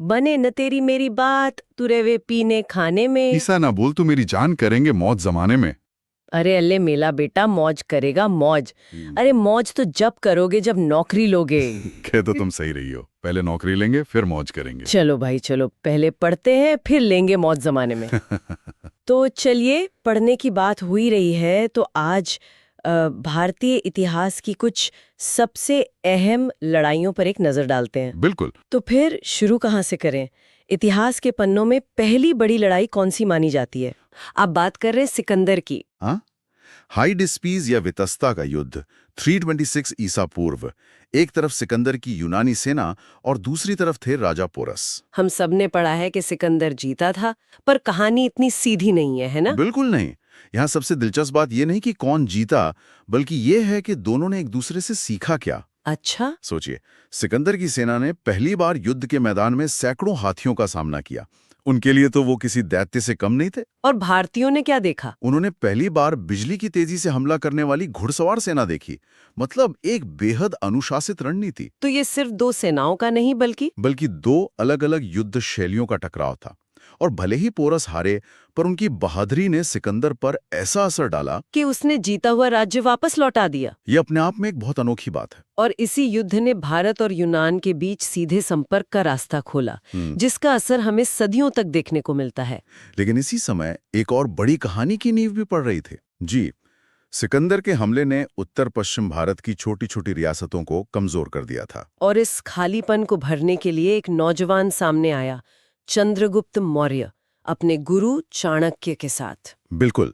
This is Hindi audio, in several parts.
बने न तेरी मेरी बात तुरे वे पीने खाने में। ऐसा ना बोल, तू मेरी जान करेंगे मौत जमाने में। अरे अल्ले मेला बेटा, मौज करेगा मौज। अरे मौज तो जब करोगे जब नौकरी लोगे। कह तो तुम सही रही हो, पहले नौकरी लेंगे फिर मौज करेंगे। चलो भाई चलो, पहले पढ़ते हैं फिर लेंगे मौज जमाने में। तो चलिए, पढ़ने की बात हुई रही है तो आज भारतीय इतिहास की कुछ सबसे अहम लड़ाइयों पर एक नजर डालते हैं। बिल्कुल। तो फिर शुरू कहाँ से करें? इतिहास के पन्नों में पहली बड़ी लड़ाई कौन सी मानी जाती है? आप बात कर रहे हैं सिकंदर की। हाँ, हाइडिस्पीज या वितस्ता का युद्ध 326 ईसा पूर्व। एक तरफ सिकंदर की यूनानी सेना और दूसरी तरफ थे राजा पोरस। हम सब ने पढ़ा है कि सिकंदर जीता था, पर कहानी इतनी सीधी नहीं है ना? बिल्कुल नहीं। यहाँ सबसे दिलचस्प बात यह नहीं कि कौन जीता, बल्कि ये है कि दोनों ने एक दूसरे से सीखा क्या। अच्छा। सोचिए, सिकंदर की सेना ने पहली बार युद्ध के मैदान में सैकड़ों हाथियों का सामना किया। उनके लिए तो वो किसी दैत्य से कम नहीं थे। और भारतीयों ने क्या देखा? उन्होंने पहली बार बिजली की तेजी से हमला करने वाली घुड़सवार सेना देखी। मतलब एक बेहद अनुशासित रणनीति। तो ये सिर्फ दो सेनाओं का नहीं बल्कि दो अलग-अलग युद्ध शैलियों का टकराव था। और भले ही पोरस हारे, पर उनकी बहादुरी ने सिकंदर पर ऐसा असर डाला कि उसने जीता हुआ राज्य वापस लौटा दिया। ये अपने आप में एक बहुत अनोखी बात है। और इसी युद्ध ने भारत और यूनान के बीच सीधे संपर्क का रास्ता खोला, जिसका असर हमें सदियों तक देखने को मिलता है। लेकिन इसी समय एक और बड़ी कहानी की नींव भी पड़ रही थी। जी, सिकंदर के हमले ने उत्तर पश्चिम भारत की छोटी छोटी रियासतों को कमजोर कर दिया था। और इस खालीपन को भरने के लिए एक नौजवान सामने आया, चंद्रगुप्त मौर्य, अपने गुरु चाणक्य के साथ। बिल्कुल।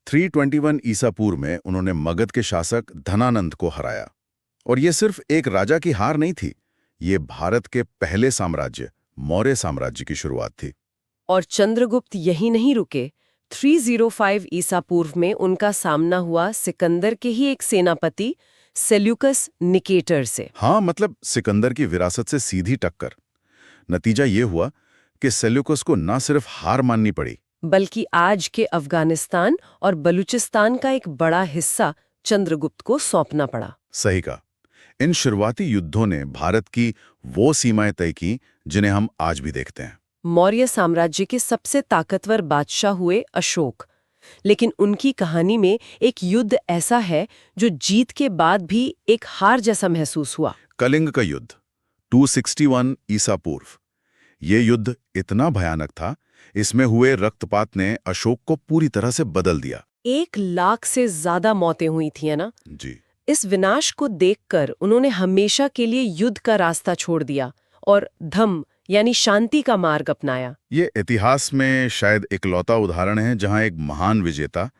321 ईसा पूर्व में उन्होंने मगध के शासक धनानंद को हराया। और ये सिर्फ एक राजा की हार नहीं थी, ये भारत के पहले साम्राज्य मौर्य साम्राज्य की शुरुआत थी। और चंद्रगुप्त यही नहीं रुके। 305 ईसा पूर्व में उनका सामना हुआ सिकंदर के ही एक सेनापति सेल्यूकस निकेटर से। हाँ, मतलब सिकंदर की विरासत से सीधी टक्कर। नतीजा ये हुआ कि सेल्यूकस को न सिर्फ हार माननी पड़ी, बल्कि आज के अफगानिस्तान और बलूचिस्तान का एक बड़ा हिस्सा चंद्रगुप्त को सौंपना पड़ा। सही कहा। इन शुरुआती युद्धों ने भारत की वो सीमाएं तय की जिन्हें हम आज भी देखते हैं। मौर्य साम्राज्य के सबसे ताकतवर बादशाह हुए अशोक, लेकिन उनकी कहानी में एक युद्ध ऐसा है जो जीत के बाद भी एक हार जैसा महसूस हुआ। कलिंग का युद्ध 261 ईसा पूर्व। ये युद्ध इतना भयानक था, इसमें हुए रक्तपात ने अशोक को पूरी तरह से बदल दिया। 1 लाख से ज्यादा मौतें हुई थी, है ना? जी। इस विनाश को देखकर उन्होंने हमेशा के लिए युद्ध का रास्ता छोड़ दिया और धम्म यानी शांति का मार्ग अपनाया। ये इतिहास में शायद इकलौता उदाहरण है जहां एक महान विजेता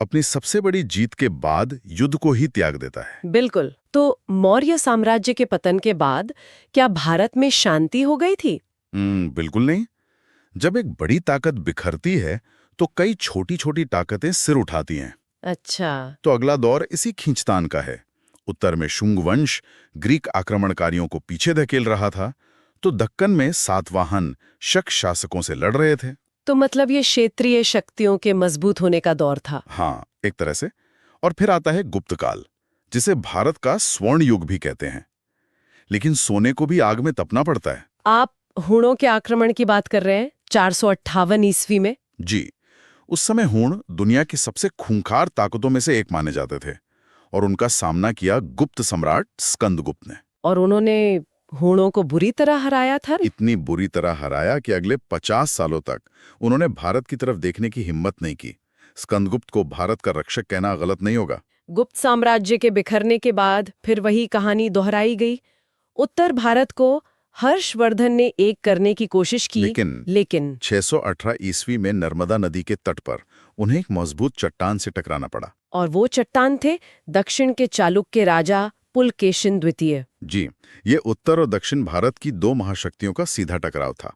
अपनी सबसे बड़ी जीत के बाद युद्ध को ही त्याग देता है। बिल्कुल। तो मौर्य साम्राज्य के पतन के बाद क्या भारत में शांति हो गई थी? बिल्कुल नहीं। जब एक बड़ी ताकत बिखरती है तो कई छोटी छोटी ताकतें सिर उठाती हैं। अच्छा। तो अगला दौर इसी खींचतान का है। उत्तर में शुंग वंश ग्रीक आक्रमणकारियों को पीछे धकेल रहा था, तो दक्कन में सातवाहन शक शासकों से लड़ रहे थे। तो मतलब ये क्षेत्रीय शक्तियों के मजबूत होने का दौर था। हाँ, एक तरह से। और फिर आता है गुप्त काल, जिसे भारत का स्वर्ण युग भी कहते हैं। लेकिन सोने को भी आग में तपना पड़ता है। आप हुणों के आक्रमण की बात कर रहे हैं 458 ईस्वी में? जी। उस समय हूण दुनिया की सबसे खूंखार ताकतों में से एक माने जाते थे, और उनका सामना किया गुप्त सम्राट स्कंदगुप्त ने। और उन्होंने हूणों को बुरी तरह हराया था। इतनी बुरी तरह हराया कि अगले 50 सालों तक उन्होंने भारत की तरफ देखने की हिम्मत नहीं की। स्कंदगुप्त को भारत का रक्षक कहना गलत नहीं होगा। गुप्त साम्राज्य के बिखरने के बाद फिर वही कहानी दोहराई गई। उत्तर भारत को हर्षवर्धन ने एक करने की कोशिश की, लेकिन 618 ईस्वी में नर्मदा नदी के तट पर उन्हें एक मजबूत चट्टान से टकराना पड़ा। और वो चट्टान थे दक्षिण के चालुक्य राजा पुलकेशिन द्वितीय। जी, ये उत्तर और दक्षिण भारत की दो महाशक्तियों का सीधा टकराव था।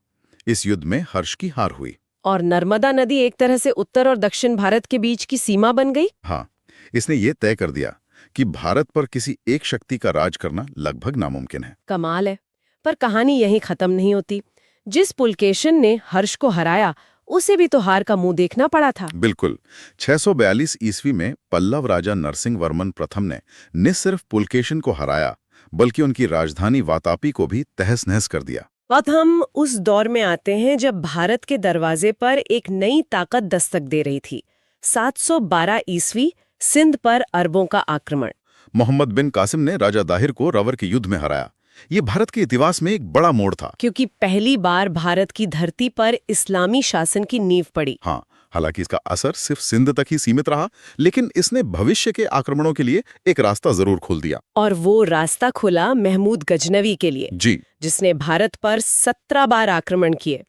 इस युद्ध में हर्ष की हार हुई। और नर्मदा नदी एक तरह से उत्तर और दक्षिण भारत के बीच की सीमा बन गई। हाँ, इसने ये तय कर दिया कि भारत पर किसी एक शक्ति का राज करना लगभग नामुमकिन है। कमाल है। पर कहानी यहीं खत्म नहीं होती। जिस पुलकेशिन ने हर्ष को हराया, उसे भी तो हार का मुंह देखना पड़ा था। बिल्कुल। 642 ईस्वी में पल्लव राजा नरसिंह वर्मन प्रथम ने न सिर्फ पुलकेशिन को हराया, बल्कि उनकी राजधानी वातापी को भी तहस नहस कर दिया। अब हम उस दौर में आते हैं जब भारत के दरवाजे पर एक नई ताकत दस्तक दे रही थी। 712 ईस्वी, सिंध पर अरबों का आक्रमण। मोहम्मद बिन कासिम ने राजा दाहिर को रवर के युद्ध में हराया। ये भारत के इतिहास में एक बड़ा मोड़ था। क्योंकि पहली बार भारत की धरती पर इस्लामी शासन की नींव पड़ी। हाँ, हालांकि इसका असर सिर्फ सिंध तक ही सीमित रहा, लेकिन इसने भविष्य के आक्रमणों के लिए एक रास्ता जरूर खोल दिया। और वो रास्ता खुला महमूद गजनवी के लिए, जी, जिसने भारत पर 17 बार आक्रमण किए।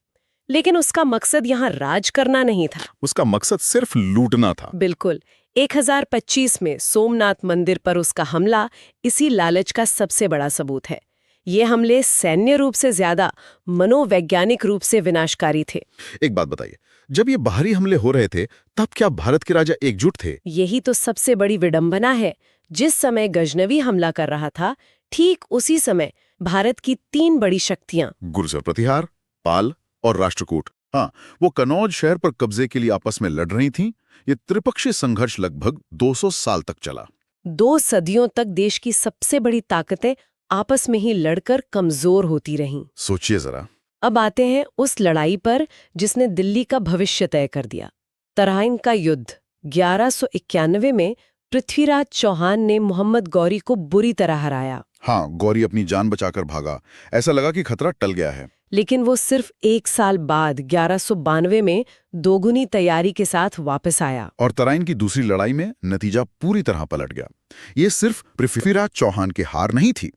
लेकिन उसका मकसद यहाँ राज करना नहीं था। उसका मकसद सिर्फ लूटना था। बिल्कुल। 1025 में सोमनाथ मंदिर पर उसका हमला इसी लालच का सबसे बड़ा सबूत है। ये हमले सैन्य रूप से ज्यादा मनोवैज्ञानिक रूप से विनाशकारी थे। एक बात बताइए, जब ये बाहरी हमले हो रहे थे तब क्या भारत के राजा एकजुट थे? यही तो सबसे बड़ी विडंबना है। जिस समय गजनवी हमला कर रहा था, ठीक उसी समय भारत की 3 बड़ी शक्तियां, गुर्जर प्रतिहार, पाल और राष्ट्रकूट, हाँ, वो कनौज शहर पर कब्जे के लिए आपस में लड़ रही थीं। ये त्रिपक्षीय संघर्ष लगभग 200 साल तक चला। 2 सदियों तक देश की सबसे बड़ी ताकतें आपस में ही लड़कर कमजोर होती रहीं। सोचिए जरा। अब आते हैं उस लड़ाई पर जिसने दिल्ली का भविष्य तय कर दिया। तराइन का युद्ध। 1191 में पृथ्वीराज चौहान ने मोहम्मद गौरी को बुरी तरह हराया। हाँ, गौरी अपनी जान बचाकर भागा। ऐसा लगा कि खतरा टल गया है। लेकिन वो सिर्फ 1 साल बाद 1192 में दोगुनी तैयारी के साथ वापस आया। और तराइन की दूसरी लड़ाई में नतीजा पूरी तरह पलट गया। ये सिर्फ पृथ्वीराज चौहान की हार नहीं थी,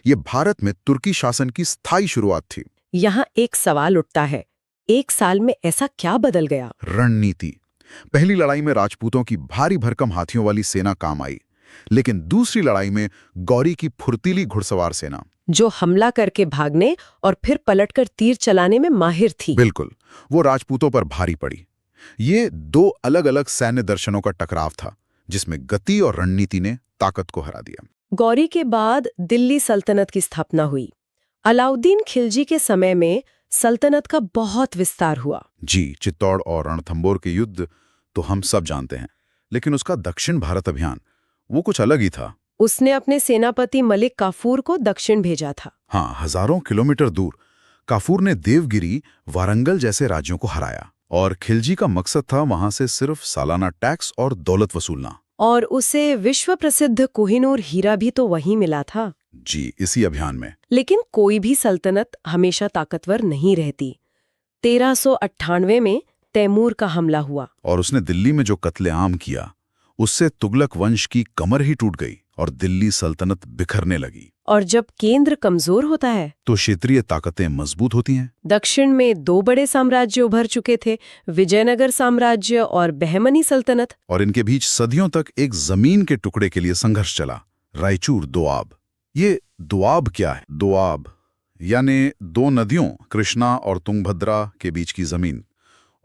ये भारत में तुर्की शासन की स्थायी शुरुआत थी। यहाँ एक सवाल उठता है, 1 साल में ऐसा क्या बदल गया? रणनीति। पहली लड़ाई में राजपूतों की भारी भरकम हाथियों वाली सेना काम आई, लेकिन दूसरी लड़ाई में गौरी की फुर्तीली घुड़सवार सेना, जो हमला करके भागने और फिर पलटकर तीर चलाने में माहिर थी। बिल्कुल, वो राजपूतों पर भारी पड़ी। ये 2 अलग-अलग सैन्य दर्शनों का टकराव था, जिसमें गति और रणनीति ने ताकत को हरा दिया। गौरी के बाद दिल्ली सल्तनत की स्थापना हुई। अलाउद्दीन खिलजी के समय में सल्तनत का बहुत विस्तार हुआ। जी, चित्तौड़ और रणथंबोर के युद्ध तो हम सब जानते हैं, लेकिन उसका दक्षिण भारत अभियान वो कुछ अलग ही था। उसने अपने सेनापति मलिक काफूर को दक्षिण भेजा था। हाँ, हजारों किलोमीटर दूर काफूर ने देवगिरी, वारंगल जैसे राज्यों को हराया, और खिलजी का मकसद था वहां से सिर्फ सालाना टैक्स और दौलत वसूलना। और उसे विश्व प्रसिद्ध कोहिनूर हीरा भी तो वहीं मिला था। जी, इसी अभियान में। लेकिन कोई भी सल्तनत हमेशा ताकतवर नहीं रहती। 1398 में तैमूर का हमला हुआ, और उसने दिल्ली में जो कत्लेआम किया, उससे तुगलक वंश की कमर ही टूट गई और दिल्ली सल्तनत बिखरने लगी। और जब केंद्र कमजोर होता है तो क्षेत्रीय ताकतें मजबूत होती हैं। दक्षिण में 2 बड़े साम्राज्य उभर चुके थे, विजयनगर साम्राज्य और बहमनी सल्तनत। और इनके बीच सदियों तक एक जमीन के टुकड़े के लिए संघर्ष चला, रायचूर दोआब। ये दोआब क्या है? दोआब यानी 2 नदियों, कृष्णा और तुंगभद्रा के बीच की जमीन।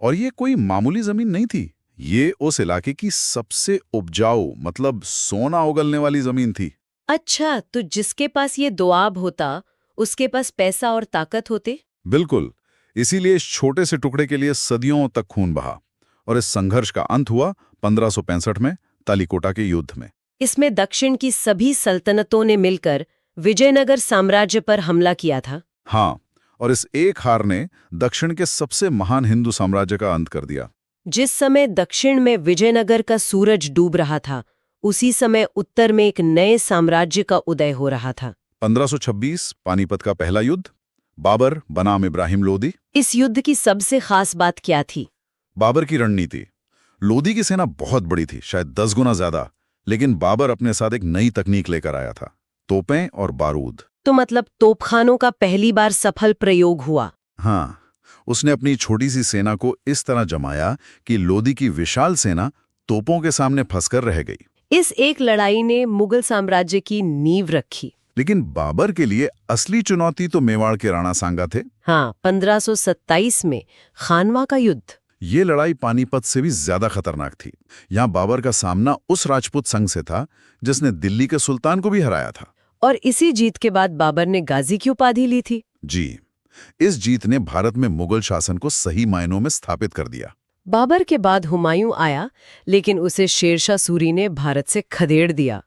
और ये कोई मामूली जमीन नहीं थी, ये उस इलाके की सबसे उपजाऊ, मतलब सोना उगलने वाली जमीन थी। अच्छा, तो जिसके पास ये दोआब होता, उसके पास पैसा और ताकत होते? बिल्कुल, इसीलिए इस छोटे से टुकड़े के लिए सदियों तक खून बहा, और इस संघर्ष का अंत हुआ 1565 में तालीकोटा के युद्ध में। इसमें दक्षिण की सभी सल्तनतों ने मिलकर विजयनगर साम्राज्य पर हमला किया था। हाँ, और इस एक हार ने दक्षिण के सबसे महान हिंदू साम्राज्य का अंत कर दिया। जिस समय दक्षिण में विजयनगर का सूरज डूब रहा था, उसी समय उत्तर में एक नए साम्राज्य का उदय हो रहा था। 1526 पानीपत का पहला युद्ध, बाबर बनाम इब्राहिम लोदी। इस युद्ध की सबसे खास बात क्या थी? बाबर की रणनीति। लोदी की सेना बहुत बड़ी थी, शायद 10 गुना ज्यादा, लेकिन बाबर अपने साथ एक नई तकनीक लेकर आया था, तोपें और बारूद। तो मतलब तोपखानों का पहली बार सफल प्रयोग हुआ। हाँ, उसने अपनी छोटी सी सेना को इस तरह जमाया कि लोदी की विशाल सेना तोपों के सामने फंसकर रह गई। इस एक लड़ाई ने मुगल साम्राज्य की नींव रखी। लेकिन बाबर के लिए असली चुनौती तो मेवाड़ के राणा सांगा थे। हाँ, 1527 में खानवा का युद्ध। ये लड़ाई पानीपत से भी ज्यादा खतरनाक थी। यहाँ बाबर का सामना उस राजपूत संघ से था जिसने दिल्ली के सुल्तान को भी हराया था। और इसी जीत के बाद बाबर ने गाजी की उपाधि ली थी। जी, इस जीत ने भारत में मुगल शासन को सही मायनों में स्थापित कर दिया। बाबर के बाद हुमायूं आया, लेकिन उसे शेरशाह सूरी ने भारत से खदेड़ दिया।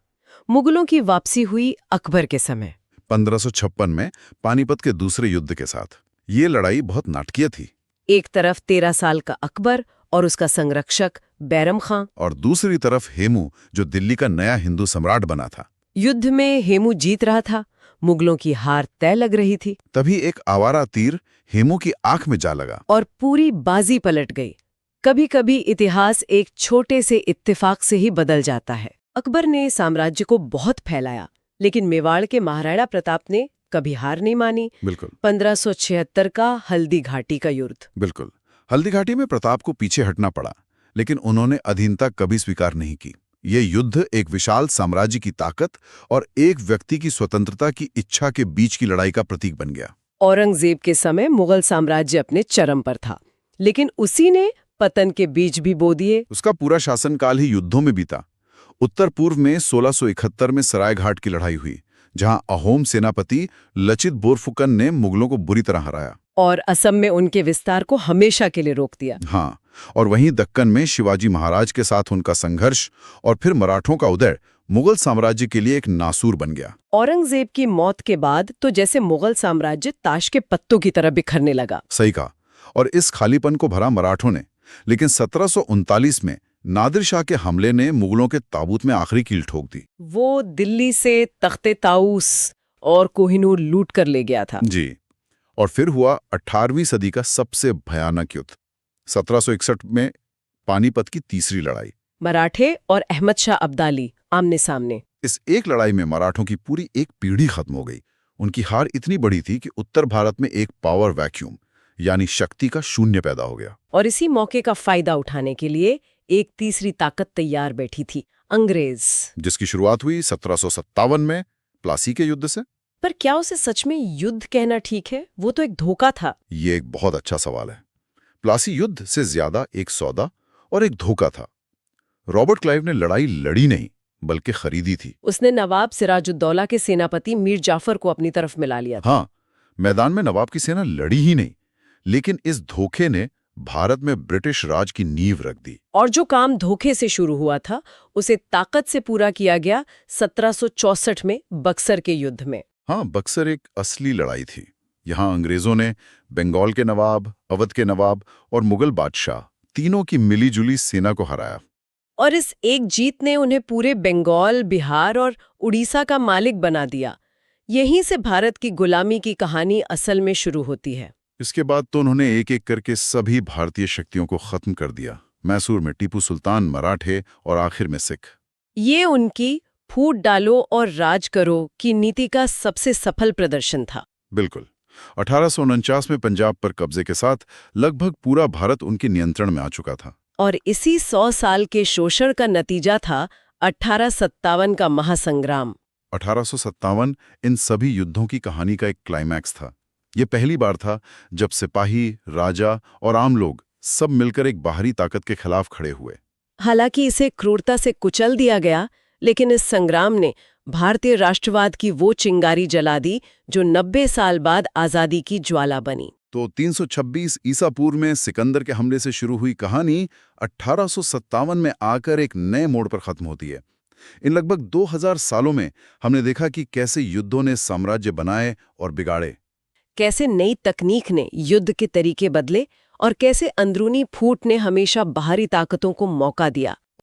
मुगलों की वापसी हुई अकबर के समय 1556 में पानीपत के दूसरे युद्ध के साथ। ये लड़ाई बहुत नाटकीय थी। एक तरफ 13 साल का अकबर और उसका संरक्षक बैरम खां, और दूसरी तरफ हेमू, जो दिल्ली का नया हिंदू सम्राट बना था। युद्ध में हेमू जीत रहा था, मुगलों की हार तय लग रही थी तभी एक आवारा तीर हेमू की आंख में जा लगा। और पूरी बाजी पलट गई। कभी कभी इतिहास एक छोटे से इत्तेफाक से ही बदल जाता है। अकबर ने साम्राज्य को बहुत फैलाया, लेकिन मेवाड़ के महाराणा प्रताप ने कभी हार नहीं मानी। बिल्कुल 1576 का हल्दी घाटी का युद्ध। बिल्कुल हल्दी घाटी में प्रताप को पीछे हटना पड़ा, लेकिन उन्होंने अधीनता कभी स्वीकार नहीं की। ये युद्ध एक विशाल साम्राज्य की ताकत और एक व्यक्ति की स्वतंत्रता की इच्छा के बीच की लड़ाई का प्रतीक बन गया। औरंगजेब के समय मुगल साम्राज्य अपने चरम पर था, लेकिन उसी ने पतन के बीज भी बो दिए। उसका पूरा शासनकाल ही युद्धों में बीता। उत्तर पूर्व में 1671 में सरायघाट की लड़ाई हुई, जहां अहोम सेनापति लचित बोरफुकन ने मुगलों को बुरी तरह हराया और असम में उनके विस्तार को हमेशा के लिए रोक दिया। हाँ, और वहीं दक्कन में शिवाजी महाराज के साथ उनका संघर्ष और फिर मराठों का उदय मुगल साम्राज्य के लिए एक नासूर बन गया। औरंगजेब की मौत के बाद तो जैसे मुगल साम्राज्य ताश के पत्तों की तरह बिखरने लगा। सही कहा। और इस खालीपन को भरा मराठों ने, लेकिन 1739 में नादिर शाह के हमले ने मुगलों के ताबूत में आखिरी कील ठोक दी। वो दिल्ली से तख्ते ताऊस और कोहिनूर लूट कर ले गया था। जी, और फिर हुआ 18वीं सदी का सबसे भयानक युद्ध, 1761 में पानीपत की तीसरी लड़ाई। मराठे और अहमद शाह अब्दाली आमने सामने। इस एक लड़ाई में मराठों की पूरी एक पीढ़ी खत्म हो गई। उनकी हार इतनी बड़ी थी कि उत्तर भारत में एक पावर वैक्यूम यानी शक्ति का शून्य पैदा हो गया। और इसी मौके का फायदा उठाने के लिए एक तीसरी ताकत तैयार बैठी थी, अंग्रेज, जिसकी शुरुआत हुई 1757 में प्लासी के युद्ध से। पर क्या उसे सच में युद्ध कहना ठीक है? वो तो एक धोखा था। ये एक बहुत अच्छा सवाल है। प्लासी युद्ध से ज्यादा एक सौदा और एक धोखा था। रॉबर्ट क्लाइव ने लड़ाई लड़ी नहीं, बल्कि खरीदी थी। उसने नवाब सिराजुद्दौला के सेनापति मीर जाफर को अपनी तरफ मिला लिया था। हाँ, मैदान में नवाब की सेना लड़ी ही नहीं, लेकिन इस धोखे ने भारत में ब्रिटिश राज की नींव रख दी। और जो काम धोखे से शुरू हुआ था, उसे ताकत से पूरा किया गया 1764 में बक्सर के युद्ध में। हाँ, बक्सर एक असली लड़ाई थी। यहाँ अंग्रेजों ने बंगाल के नवाब, अवध के नवाब और मुगल बादशाह तीनों की मिलीजुली सेना को हराया। और इस एक जीत ने उन्हें पूरे बंगाल, बिहार और उड़ीसा का मालिक बना दिया। यहीं से भारत की गुलामी की कहानी असल में शुरू होती है। इसके बाद तो उन्होंने एक एक करके सभी भारतीय शक्तियों को खत्म कर दिया। मैसूर में टीपू सुल्तान, मराठे और आखिर में सिख। ये उनकी फूट डालो और राज करो की नीति का सबसे सफल प्रदर्शन था। बिल्कुल। 1849 में पंजाब पर कब्जे के साथ लगभग पूरा भारत उनके नियंत्रण में आ चुका था। और इसी 100 साल के शोषण का नतीजा था 1857 का महासंग्राम। 1857 इन सभी युद्धों की कहानी का एक क्लाइमैक्स था। ये पहली बार था जब सिपाही, राजा और आम लोग सब मिलकर एक बाहरी ताकत के खिलाफ खड़े हुए। हालांकि इसे क्रूरता से कुचल दिया गया, लेकिन इस संग्राम ने भारतीय राष्ट्रवाद की वो चिंगारी जला दी जो 90 साल बाद आजादी की ज्वाला बनी। तो 326 ईसा पूर्व में सिकंदर के हमले से शुरू हुई कहानी 1857 में आकर एक नए मोड़ पर खत्म होती है। इन लगभग 2000 सालों में हमने देखा कि कैसे युद्धों ने साम्राज्य बनाए और बिगाड़े, कैसे नई तकनीक ने युद्ध के तरीके बदले और कैसे अंदरूनी फूट ने हमेशा बाहरी ताकतों को मौका दिया।